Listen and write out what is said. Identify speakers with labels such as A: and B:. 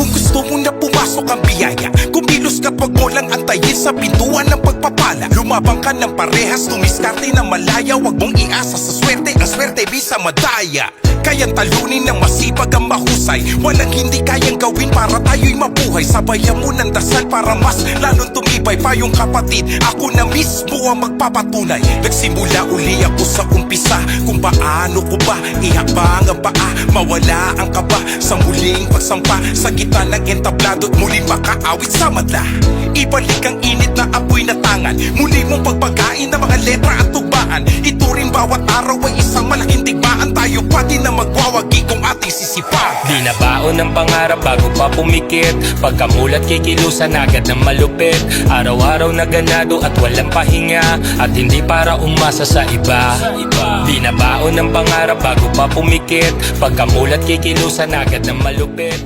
A: Kung gusto mo na pumasok ang biyaya, kumilos ka't wag mo lang antayin sa pintuan ng pagpapala. Lumabang ka ng parehas, tumiskarte ng malaya. Wag mong iasa sa swerte, ang swerte bisa madaya. Kayang talunin ng masipag ang mahusay. Walang hindi kayang gawin para tayo'y mabuhay. Sabayan mo ng dasal para mas lalong tumibay pa yung kapatid. Ako na mismo ang magpapatunay. Nagsimula uli ako sa umpisa, kung paano ko ba ihakbang ang paa. Mawala ang kaba sa muling pagsampa sa gitna ng entablado at muling makaawit sa madla. Ibalik ang init na apoy na tangan, muli mong pagpagain ng mga letra at tugbaan. Ito rin bawat araw ay isang malaking digmaan. Tayo pati na magwawagi kung ating sisipag.
B: Di na baon ng pangarap bago pa pumikit. Pagkamulat kikilusan agad ng malupit. Araw-araw na ganado at walang pahinga, at hindi para umasa sa iba. Di na baon ng pangarap bago pa pumikit. Pagkamulat kikilusan agad ng malupit.